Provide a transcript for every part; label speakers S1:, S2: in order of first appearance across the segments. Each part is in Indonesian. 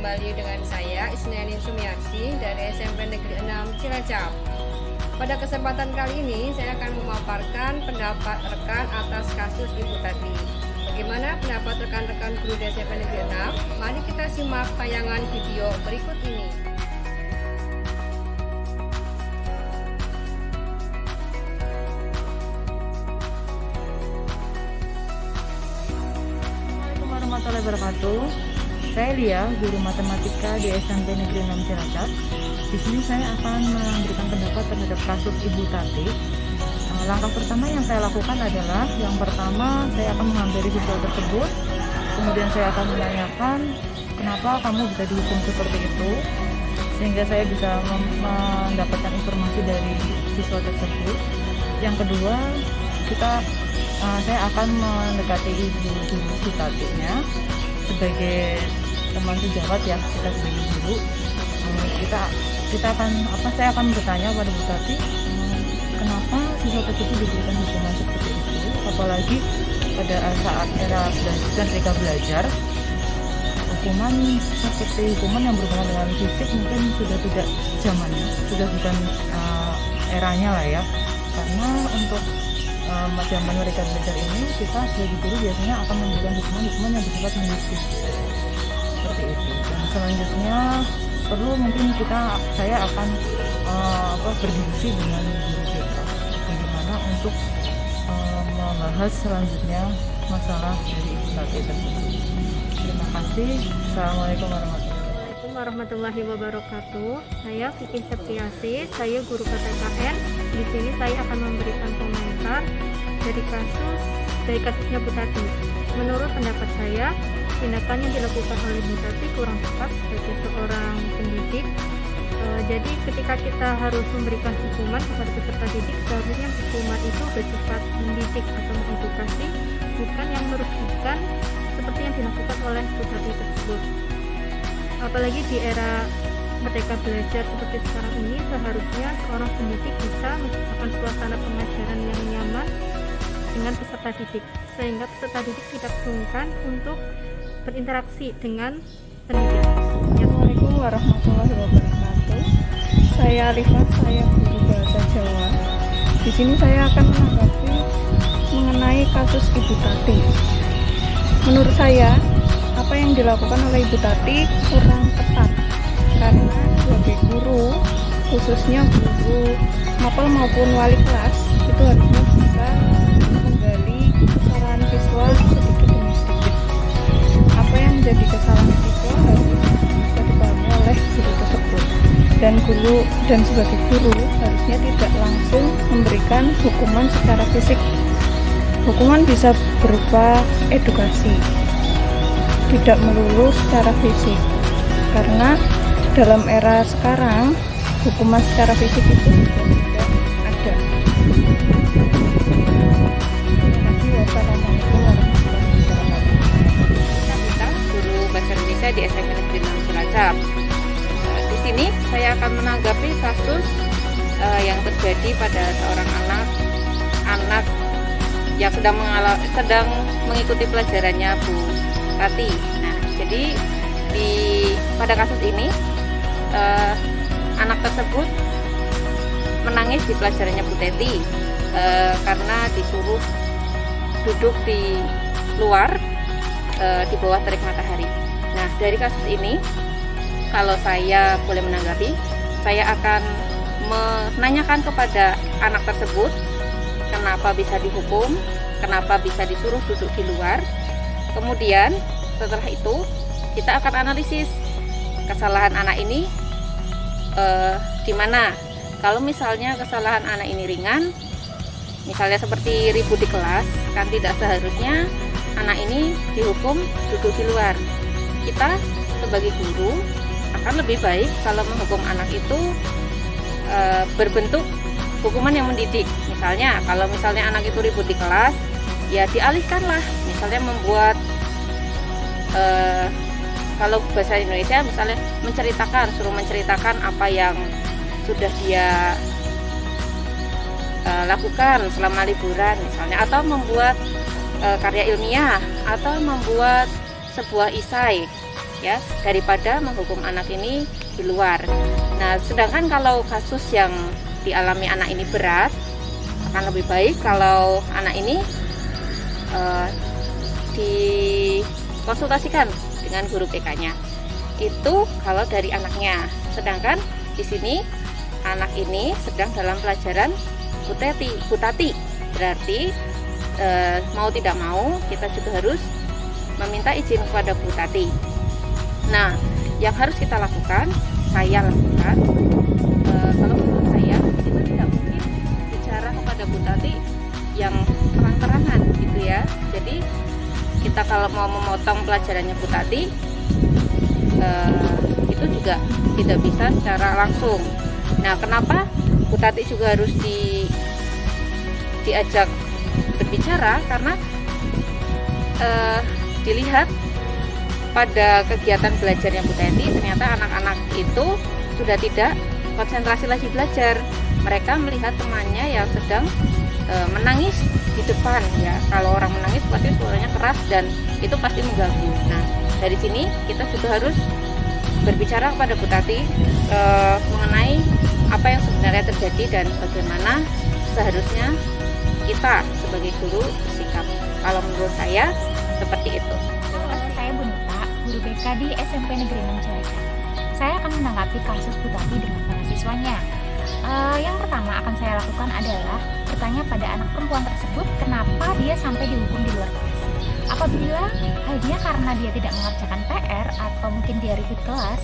S1: kembali dengan saya Isniani Sumiarsi dari SMP Negeri 6 Cilacap. Pada kesempatan kali ini saya akan memaparkan pendapat rekan atas kasus Ibu tadi. Bagaimana pendapat rekan-rekan guru di SMP Negeri 6? Mari kita simak tayangan video berikut ini.
S2: Assalamualaikum warahmatullahi wabarakatuh. Saya Lia, guru matematika di SMP Negeri 6 Cilacap. Di sini saya akan memberikan pendapat terhadap kasus Ibu Tati. Langkah pertama yang saya lakukan adalah yang pertama saya akan menghampiri siswa tersebut. Kemudian saya akan menanyakan kenapa kamu bisa dihukum seperti itu, sehingga saya bisa mendapatkan informasi dari siswa tersebut. Yang kedua, saya akan mendekati ibu Tatinya sebagai teman sejawat ya, kita sebagai guru. Saya akan bertanya pada Bu Tati, kenapa siswa tersebut diberikan hukuman seperti itu, apalagi pada saat era Merdeka Belajar. Hukuman yang berhubungan dengan fisik mungkin sudah tidak zamannya, sudah bukan eranya lah ya, karena untuk zaman Merdeka Belajar ini kita sebagai guru biasanya akan memberikan hukuman yang bersifat mendidik seperti itu. Dan selanjutnya mungkin saya akan berdiskusi dengan guru kita bagaimana untuk membahas selanjutnya masalah dari Ibu Tati tersebut. Terima kasih. Assalamualaikum
S3: warahmatullahi wabarakatuh. Saya Vicky Septiasi, saya guru PTKN. Di sini saya akan memberikan komentar dari kasusnya Bu Tati. Menurut pendapat saya, tindakan yang dilakukan oleh Bu Tati kurang tepat sebagai seorang pendidik. Jadi ketika kita harus memberikan hukuman kepada peserta didik, seharusnya hukuman itu bersifat mendidik atau mengedukasi, bukan yang merugikan seperti yang dilakukan oleh Bu Tati tersebut. Apalagi di era Merdeka Belajar seperti sekarang ini, seharusnya seorang pendidik bisa menciptakan suasana pengajaran yang nyaman dengan peserta didik, sehingga peserta didik tidak sungkan untuk berinteraksi dengan pendidik.
S4: Assalamualaikum warahmatullahi wabarakatuh. Saya Alifah, saya guru bahasa Jawa. Di sini saya akan menanggapi mengenai kasus Ibu Tati. Menurut saya, apa yang dilakukan oleh Ibu Tati kurang tepat, karena sebagai guru, khususnya guru mapel maupun wali kelas, itu harusnya bisa menggali kesalahan siswa sedikit demi sedikit. Apa yang menjadi kesalahan siswa harus bisa dipahami oleh guru tersebut, dan sebagai guru harusnya tidak langsung memberikan hukuman secara fisik. Hukuman bisa berupa edukasi, tidak melulu secara fisik, karena dalam era sekarang hukuman secara fisik itu sudah tidak ada. Wassalamualaikum warahmatullahi wabarakatuh.
S5: Kita guru bahasa Indonesia di SMP Negeri 6 Cilacap. Di sini saya akan menanggapi kasus yang terjadi pada seorang anak yang sedang mengikuti pelajarannya Bu Tati. Nah, jadi pada kasus ini anak tersebut menangis di pelajarannya Bu Tati karena disuruh duduk di luar di bawah terik matahari. Nah, dari kasus ini, kalau saya boleh menanggapi, saya akan menanyakan kepada anak tersebut kenapa bisa dihukum, kenapa bisa disuruh duduk di luar. Kemudian setelah itu kita akan analisis kesalahan anak ini di mana. Kalau misalnya kesalahan anak ini ringan, misalnya seperti ribut di kelas, kan tidak seharusnya anak ini dihukum duduk di luar. Kita sebagai guru akan lebih baik kalau menghukum anak itu berbentuk hukuman yang mendidik. Misalnya kalau anak itu ribut di kelas, ya dialihkanlah, misalnya membuat kalau bahasa Indonesia misalnya suruh menceritakan apa yang sudah dia lakukan selama liburan misalnya, atau membuat karya ilmiah, atau membuat sebuah isai ya, daripada menghukum anak ini di luar. Nah, sedangkan kalau kasus yang dialami anak ini berat, akan lebih baik kalau anak ini dikonsultasikan dengan guru PK-nya. Itu kalau dari anaknya. Sedangkan di sini anak ini sedang dalam pelajaran Butati. Berarti mau tidak mau kita juga harus meminta izin kepada Butati. Nah, yang harus kita lakukan, saya lakukan, kalau menurut saya itu tidak mungkin bicara kepada Butati yang terang-terangan gitu ya. Jadi kita kalau mau memotong pelajarannya Butati, itu juga tidak bisa secara langsung. Nah, kenapa Butati juga harus diajak berbicara? Karena dilihat pada kegiatan belajarnya Butati, ternyata anak-anak itu sudah tidak konsentrasi lagi belajar. Mereka melihat temannya yang sedang menangis di depan ya. Kalau orang menangis pasti suaranya keras dan itu pasti mengganggu. Nah, dari sini kita juga harus berbicara kepada Butati mengenai apa yang sebenarnya terjadi dan bagaimana seharusnya kita sebagai guru bersikap. Kalau menurut saya seperti itu.
S6: Halo, saya Bu Nita, guru BK di SMP Negeri 6 Cilacap. Saya akan menanggapi kasus Butati dengan para siswanya. Yang pertama akan saya lakukan adalah bertanya pada anak perempuan tersebut kenapa dia sampai dihukum di luar kelas. Apabila hanya karena dia tidak mengerjakan PR atau mungkin dia ribut kelas,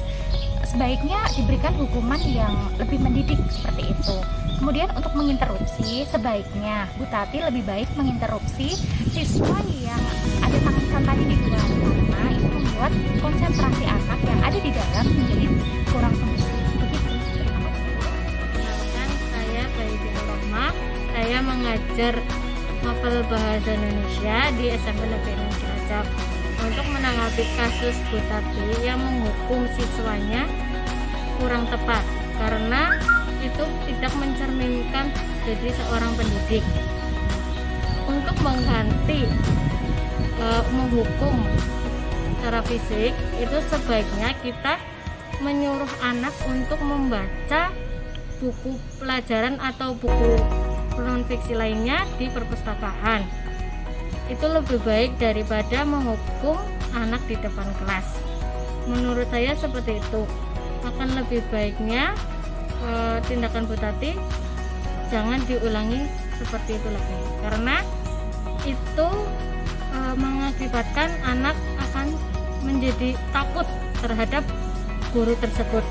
S6: sebaiknya diberikan hukuman yang lebih mendidik seperti itu. Kemudian untuk menginterupsi, sebaiknya Butati lebih baik menginterupsi siswa yang ada tangisan tadi di luar, karena itu membuat konsentrasi anak yang ada di dalam menjadi kurang kondusif. Begitu. Terima kasih.
S3: Perkenalkan, saya Bayi Binur Rahmah. Saya mengajar novel bahasa Indonesia di SMP Negeri 6 Cilacap. Untuk menanggapi kasus Butati yang menghukum siswanya kurang tepat, karena itu tidak mencerminkan jadi seorang pendidik. Untuk mengganti menghukum secara fisik, itu sebaiknya kita menyuruh anak untuk membaca buku pelajaran atau buku non fiksi lainnya di perpustakaan. Itu lebih baik daripada menghukum anak di depan kelas. Menurut saya seperti itu. Akan lebih baiknya tindakan Butati jangan diulangi seperti itu lagi, karena itu mengakibatkan anak akan menjadi takut terhadap guru tersebut.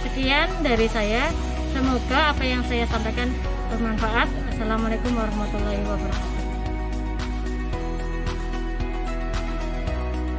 S3: Sekian dari saya, semoga apa yang saya sampaikan bermanfaat. Assalamualaikum warahmatullahi wabarakatuh.